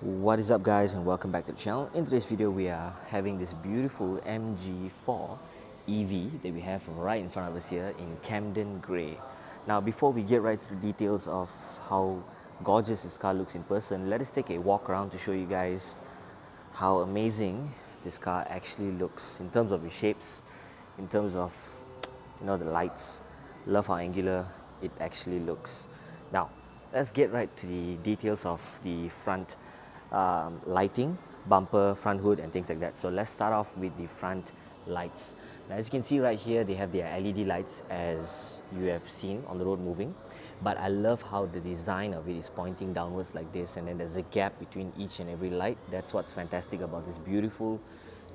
What is up, guys, and welcome back to the channel. In today's video we are having this beautiful MG4 EV that we have right in front of us here in Camden Grey. Now before we get right to the details of how gorgeous this car looks in person, let us take a walk around to show you guys how amazing this car actually looks in terms of the shapes, in terms of the lights. Love how angular it actually looks. Now let's get right to the details of the front lighting, bumper, front hood and things like that. So let's start off with the front lights. Now as you can see right here, they have their LED lights as you have seen on the road moving, but I love how the design of it is pointing downwards like this, and then there's a gap between each and every light. That's what's fantastic about this beautiful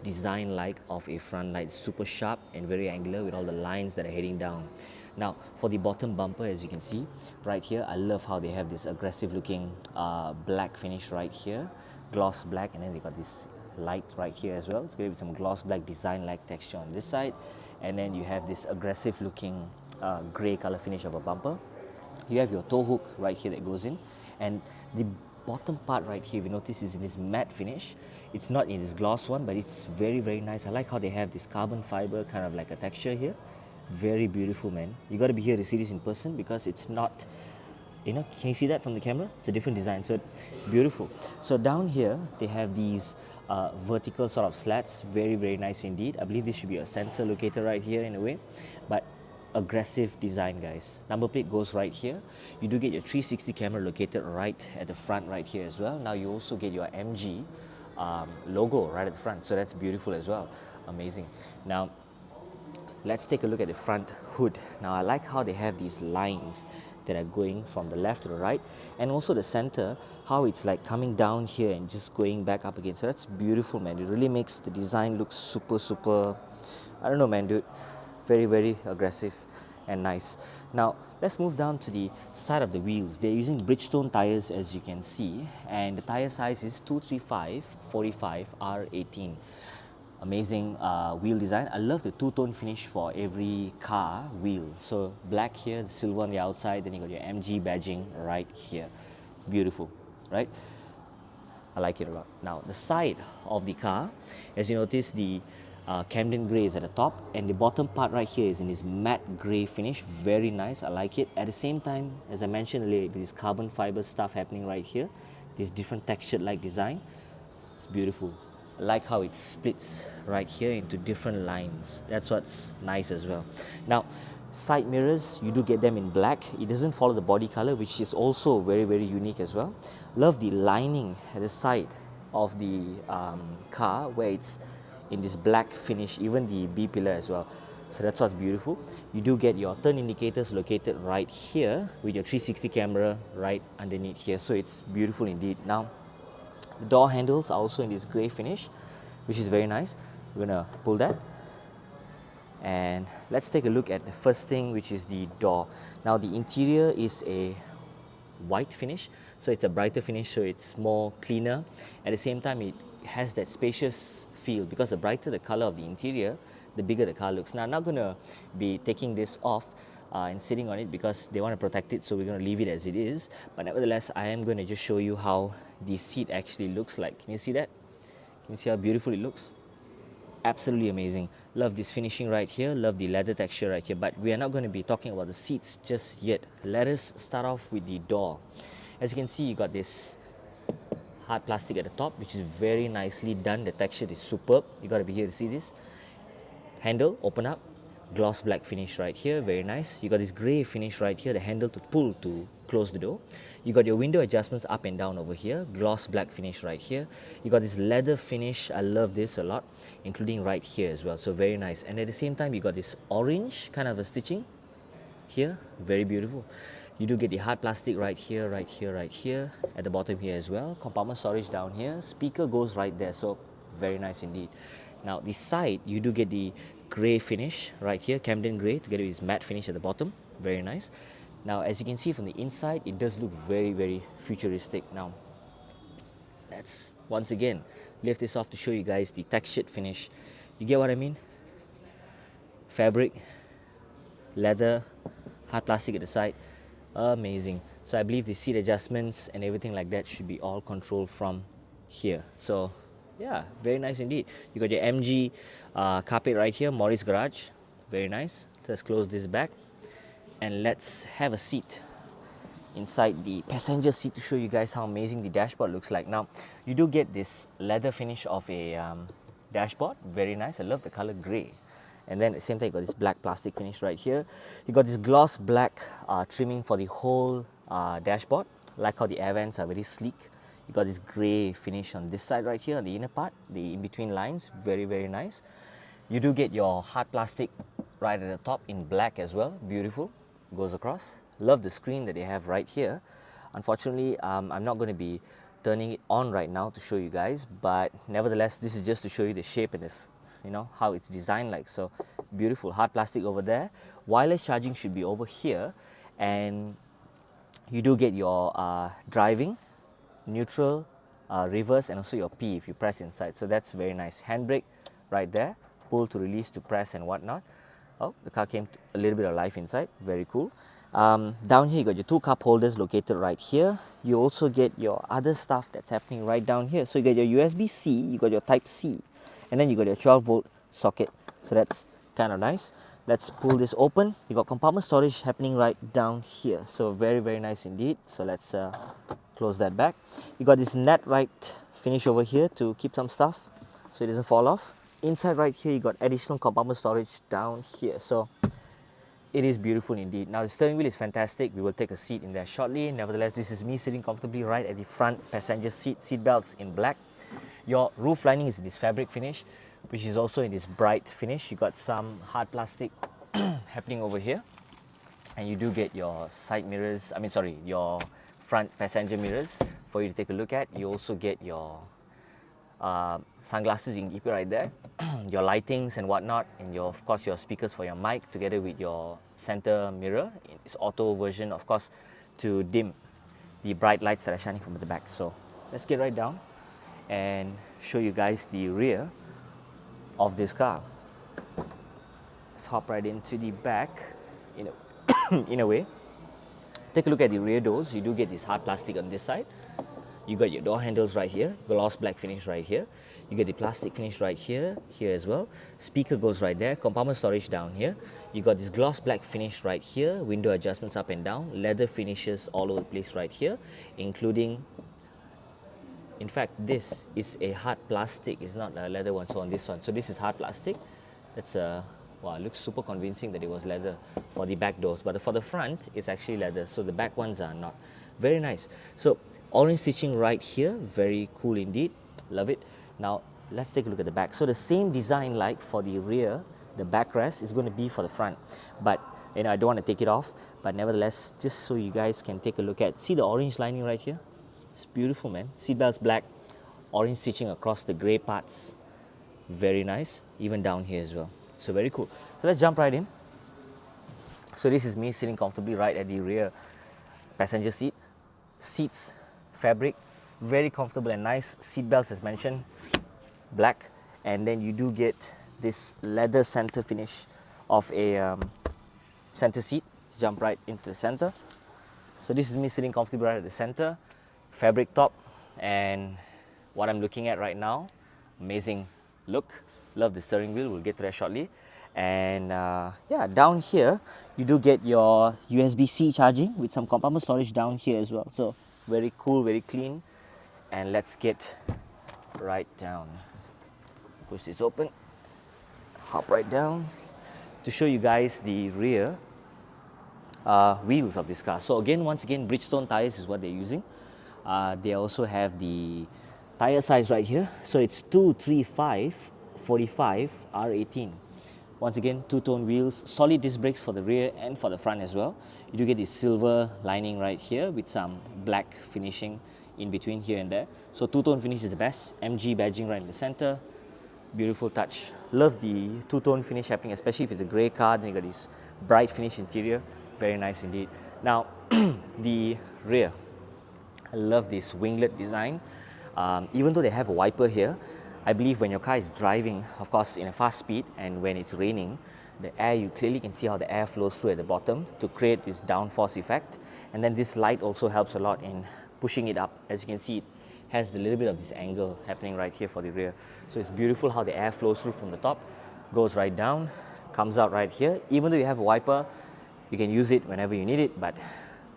design like of a front light. Super sharp and very angular with all the lines that are heading down. Now for the bottom bumper, as you can see right here, I love how they have this aggressive looking black finish right here, gloss black, and then they got this light right here as well. It's going to be some gloss black design like texture on this side, and then you have this aggressive looking grey color finish of a bumper. You have your tow hook right here that goes in, and the bottom part right here, if you notice, is in this matte finish. It's not in this gloss one, but it's very nice. I like how they have this carbon fiber kind of like a texture here. Very beautiful, man. You got to be here to see this in person because it's not, can you see that from the camera? It's a different design, so beautiful. So down here they have these vertical sort of slats. Very nice indeed. I believe this should be a sensor locator right here in a way, but aggressive design, guys. Number plate goes right here. You do get your 360 camera located right at the front right here as well. Now you also get your MG logo right at the front, so that's beautiful as well. Amazing. Now let's take a look at the front hood. Now I like how they have these lines that are going from the left to the right, and also the center, how it's like coming down here and just going back up again. So that's beautiful, man. It really makes the design look super, I don't know, man, dude. Very aggressive and nice. Now let's move down to the side of the wheels. They're using Bridgestone tires, as you can see, and the tire size is 235/45 R18. Amazing wheel design. I love the two-tone finish for every car wheel. So black here, the silver on the outside, then you got your MG badging right here. Beautiful, right? I like it a lot. Now the side of the car, as you notice, the Camden grey is at the top, and the bottom part right here is in this matte grey finish. Very nice. I like it. At the same time, as I mentioned earlier, this carbon fiber stuff happening right here, this different textured like design. It's beautiful. I like how it splits right here into different lines. That's what's nice as well. Now side mirrors, you do get them in black. It doesn't follow the body color, which is also very unique as well. Love the lining at the side of the car where it's in this black finish, even the B pillar as well. So that's what's beautiful. You do get your turn indicators located right here with your 360 camera right underneath here. So it's beautiful indeed. Now the door handles are also in this grey finish, which is very nice. We're gonna pull that, and let's take a look at the first thing, which is the door. Now the interior is a white finish, so it's a brighter finish, so it's more cleaner. At the same time, it has that spacious feel because the brighter the color of the interior, the bigger the car looks. Now I'm not going to be taking this off and sitting on it because they want to protect it, so we're going to leave it as it is. But nevertheless, I am going to just show you how the seat actually looks like. Can you see that? Can you see how beautiful it looks? Absolutely amazing. Love this finishing right here. Love the leather texture right here. But we are not going to be talking about the seats just yet. Let us start off with the door. As you can see, you got this hard plastic at the top, which is very nicely done. The texture is superb. You got to be here to see this. Handle, open up, gloss black finish right here, very nice. You got this grey finish right here, the handle to pull to close the door. You got your window adjustments up and down over here, gloss black finish right here. You got this leather finish. I love this a lot, including right here as well, so very nice. And at the same time, you got this orange kind of a stitching here, very beautiful. You do get the hard plastic right here, right here, at the bottom here as well. Compartment storage down here. Speaker goes right there, so very nice indeed. Now the side, you do get the grey finish right here, Camden grey, together with this matte finish at the bottom. Very nice. Now as you can see from the inside, it does look very futuristic. Now let's once again lift this off to show you guys the textured finish. You get what I mean? Fabric, leather, hard plastic at the side. Amazing. So I believe the seat adjustments and everything like that should be all controlled from here. So yeah, very nice indeed. You got your MG carpet right here, Morris Garage. Very nice. Let's close this back and let's have a seat inside the passenger seat to show you guys how amazing the dashboard looks like. Now, you do get this leather finish of a dashboard. Very nice. I love the color grey. And then at the same time, you got this black plastic finish right here. You got this gloss black trimming for the whole dashboard. Like how the air vents are very sleek. You got this grey finish on this side right here, on the inner part, the in-between lines. Very, very nice. You do get your hard plastic right at the top in black as well. Beautiful. Goes across. Love the screen that they have right here. Unfortunately, I'm not going to be turning it on right now to show you guys, but nevertheless, this is just to show you the shape and the, you know, how it's designed like. So beautiful. Hard plastic over there. Wireless charging should be over here, and you do get your driving, neutral, reverse, and also your P if you press inside. So that's very nice. Handbrake right there. Pull to release to press and whatnot. Oh, the car came to a little bit of life inside. Very cool. Down here, you got your two cup holders located right here. You also get your other stuff that's happening right down here. So you got your USB-C, you got your Type-C, and then you got your 12-volt socket. So that's kind of nice. Let's pull this open. You got compartment storage happening right down here. So very, very nice indeed. So let's close that back. You got this net right finish over here to keep some stuff so it doesn't fall off. Inside right here, you got additional compartment storage down here. So it is beautiful indeed. Now the steering wheel is fantastic. We will take a seat in there shortly. Nevertheless, this is me sitting comfortably right at the front passenger seat. Seat belts in black. Your roof lining is this fabric finish, which is also in this bright finish. You got some hard plastic happening over here, and you do get your side mirrors. Your front passenger mirrors for you to take a look at. You also get your sunglasses. You can keep it right there. Your lightings and whatnot, and your, of course, your speakers for your mic, together with your center mirror. It's auto version, of course, to dim the bright lights that are shining from the back. So let's get right down and show you guys the rear of this car. Let's hop right into the back in a way. Take a look at the rear doors. You do get this hard plastic on this side. You got your door handles right here, gloss black finish right here. You get the plastic finish right here as well. Speaker goes right there, compartment storage down here. You got this gloss black finish right here, window adjustments up and down, leather finishes all over the place right here, including, in fact, this is a hard plastic, it's not a leather one, so on this one. So this is hard plastic. That's wow, it looks super convincing that it was leather for the back doors, but for the front, it's actually leather, so the back ones are not. Very nice. So orange stitching right here, very cool indeed, love it. Now let's take a look at the back. So the same design like for the rear, the backrest is going to be for the front, but I don't want to take it off, but nevertheless, just so you guys can take a look at, see the orange lining right here? It's beautiful, man. Seatbelts black, orange stitching across the grey parts, very nice, even down here as well. So very cool. So let's jump right in. So this is me sitting comfortably right at the rear passenger seat. Seats, fabric, very comfortable and nice. Seat belts, as mentioned, black, and then you do get this leather center finish of a center seat. Let's jump right into the center. So this is me sitting comfortably right at the center, fabric top, and what I'm looking at right now, amazing look. Love the steering wheel. We'll get to that shortly. And yeah, down here you do get your USB-C charging with some compartment storage down here as well. So very cool, very clean. And let's get right down. Push this open, hop right down to show you guys the rear wheels of this car. So again, once again, Bridgestone tires is what they're using. They also have the tire size right here. So it's 235 45 R18. Once again, two-tone wheels, solid disc brakes for the rear and for the front as well. You do get this silver lining right here with some black finishing in between here and there. So two-tone finish is the best. MG badging right in the center. Beautiful touch. Love the two-tone finish happening, especially if it's a grey car. Then you got this bright finish interior. Very nice indeed. Now, the rear. I love this winglet design. Even though they have a wiper here, I believe when your car is driving, of course, in a fast speed and when it's raining, the air, you clearly can see how the air flows through at the bottom to create this downforce effect. And then this light also helps a lot in pushing it up. As you can see, it has a little bit of this angle happening right here for the rear. So it's beautiful how the air flows through from the top, goes right down, comes out right here. Even though you have a wiper, you can use it whenever you need it, but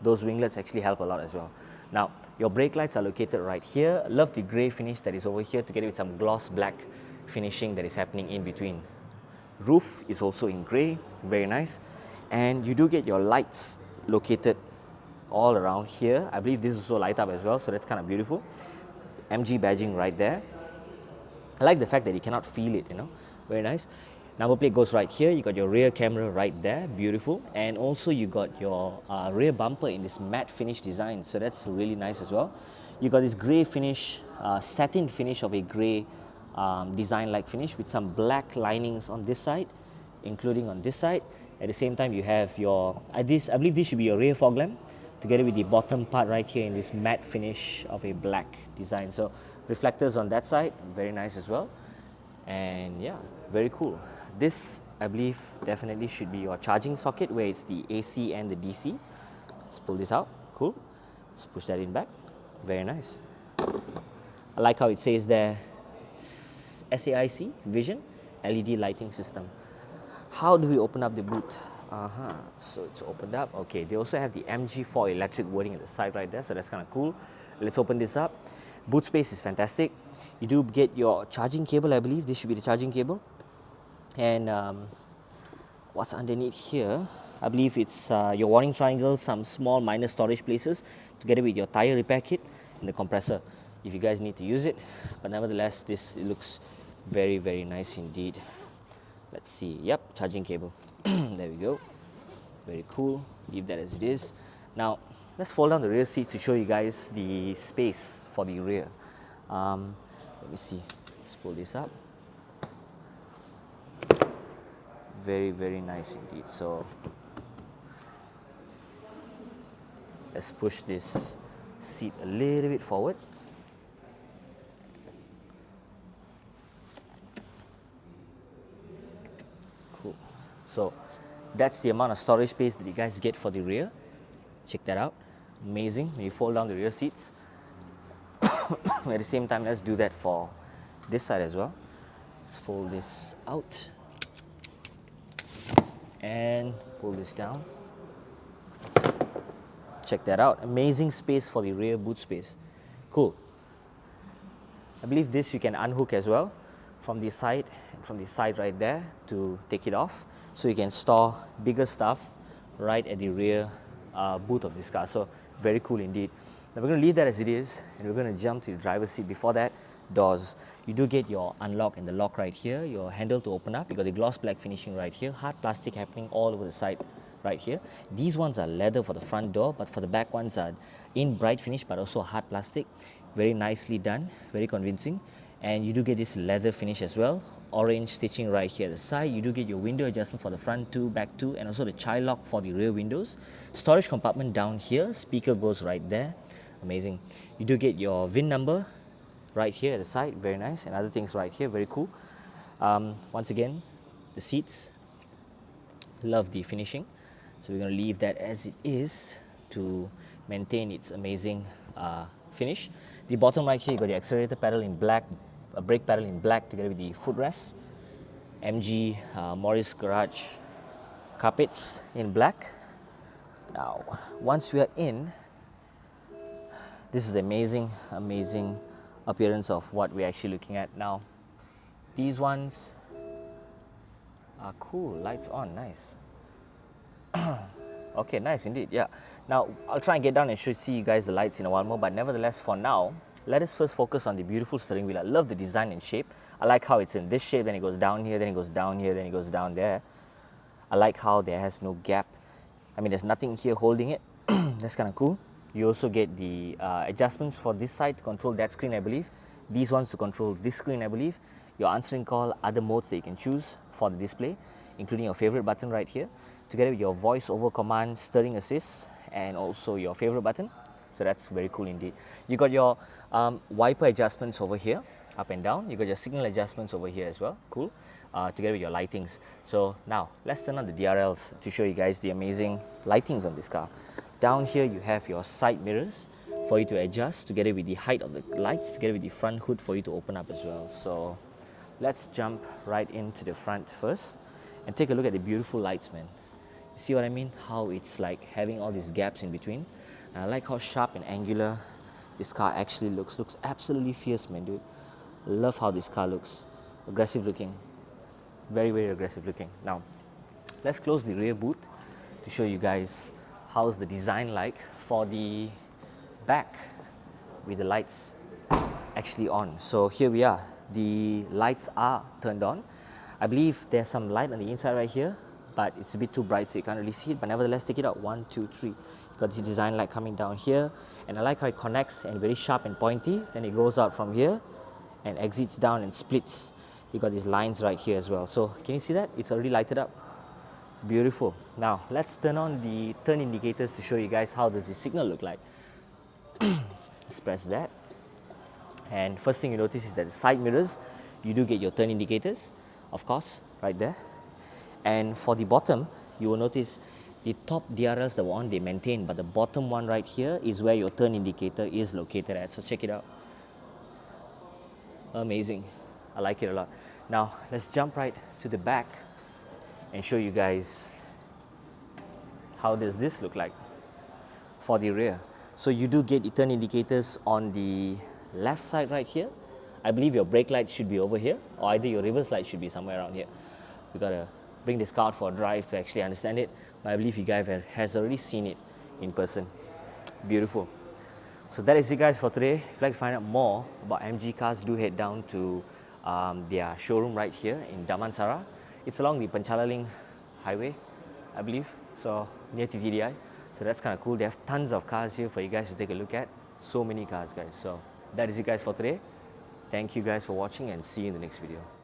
those winglets actually help a lot as well. Now, your brake lights are located right here. Love the grey finish that is over here together with some gloss black finishing that is happening in between. Roof is also in grey, very nice. And you do get your lights located all around here. I believe this is also light up as well, so that's kind of beautiful. MG badging right there. I like the fact that you cannot feel it, you know, very nice. Number plate goes right here. You got your rear camera right there, beautiful. And also you got your rear bumper in this matte finish design, so that's really nice as well. You got this grey finish, satin finish of a grey design-like finish with some black linings on this side, including on this side. At the same time, you have your, I believe this should be your rear fog lamp, together with the bottom part right here in this matte finish of a black design. So reflectors on that side, very nice as well. And yeah, very cool. This, I believe, definitely should be your charging socket where it's the AC and the DC. Let's pull this out, cool. Let's push that in back, very nice. I like how it says there, SAIC Vision LED lighting system. How do we open up the boot? So it's opened up. Okay, they also have the MG4 electric wording at the side right there, so that's kind of cool. Let's open this up. Boot space is fantastic. You do get your charging cable, I believe. This should be the charging cable. And what's underneath here? I believe it's your warning triangle, some small minor storage places, together with your tire repair kit and the compressor, if you guys need to use it. But nevertheless, this looks very, very nice indeed. Let's see. Yep, charging cable. There we go. Very cool. Leave that as it is. Now, let's fold down the rear seat to show you guys the space for the rear. Let me see. Let's pull this up. Very, very nice indeed. So, let's push this seat a little bit forward. Cool. So, that's the amount of storage space that you guys get for the rear. Check that out. Amazing when you fold down the rear seats. At the same time, let's do that for this side as well. Let's fold this out and pull this down. Check that out. Amazing space for the rear boot space. Cool. I believe this you can unhook as well from the side, from the side right there to take it off. So you can store bigger stuff right at the rear boot of this car. So very cool indeed. Now we're going to leave that as it is and we're going to jump to the driver's seat. Before that, doors. You do get your unlock and the lock right here, your handle to open up. You got the gloss black finishing right here, hard plastic happening all over the side right here. These ones are leather for the front door, but for the back ones are in bright finish but also hard plastic. Very nicely done, very convincing. And you do get this leather finish as well. Orange stitching right here at the side. You do get your window adjustment for the front two, back two, and also the child lock for the rear windows. Storage compartment down here, speaker goes right there. Amazing. You do get your VIN number right here at the side, very nice, and other things right here, very cool. Once again, the seats, love the finishing. So we're going to leave that as it is to maintain its amazing finish. The bottom right here, you got the accelerator pedal in black, a brake pedal in black together with the footrest. MG Morris Garage carpets in black. Now, once we are in, this is amazing, amazing appearance of what we're actually looking at now. These ones are cool, lights on, nice. Okay, nice indeed, yeah. Now, I'll try and get down and see you guys the lights in a while more, but nevertheless, for now, let us first focus on the beautiful steering wheel. I love the design and shape. I like how it's in this shape, then it goes down here, then it goes down here, then it goes down there. I like how there has no gap. I mean, there's nothing here holding it. That's kind of cool. You also get the adjustments for this side to control that screen, I believe. These ones to control this screen, I believe. Your answering call, other modes that you can choose for the display, including your favorite button right here, together with your voice over command, steering assist, and also your favorite button. So that's very cool indeed. You got your wiper adjustments over here, up and down. You got your signal adjustments over here as well, cool. together with your lightings. So now let's turn on the DRLs to show you guys the amazing lightings on this car. Down here you have your side mirrors for you to adjust together with the height of the lights, together with the front hood for you to open up as well. So let's jump right into the front first and take a look at the beautiful lights, man. You see what I mean? How it's like having all these gaps in between. And I like how sharp and angular this car actually looks. Looks absolutely fierce, man, dude. Love how this car looks. Aggressive looking. Very, very aggressive looking. Now, let's close the rear boot to show you guys how's the design like for the back with the lights actually on. So here we are. The lights are turned on. I believe there's some light on the inside right here, but it's a bit too bright so you can't really see it. But nevertheless, take it out. 1, 2, 3. You've got the design light coming down here, and I like how it connects and very sharp and pointy. Then it goes out from here and exits down and splits. You got these lines right here as well. So can you see that? It's already lighted up. Beautiful. Now let's turn on the turn indicators to show you guys how does the signal look like. Let's press that. And first thing you notice is that the side mirrors, you do get your turn indicators, of course, right there. And for the bottom, you will notice the top DRLs that were on, they maintain, but the bottom one right here is where your turn indicator is located at. So check it out. Amazing. I like it a lot. Now let's jump right to the back and show you guys how does this look like for the rear. So you do get the turn indicators on the left side right here. I believe your brake light should be over here, or either your reverse light should be somewhere around here. We gotta bring this car out for a drive to actually understand it, but I believe you guys has already seen it in person. Beautiful. So that is it, guys, for today. If you'd like to find out more about MG cars, do head down to their showroom right here in Damansara. It's along the Panchalaling Highway, I believe, so near TTDI. So that's kind of cool. They have tons of cars here for you guys to take a look at. So many cars, guys. So that is it, guys, for today. Thank you guys for watching, and see you in the next video.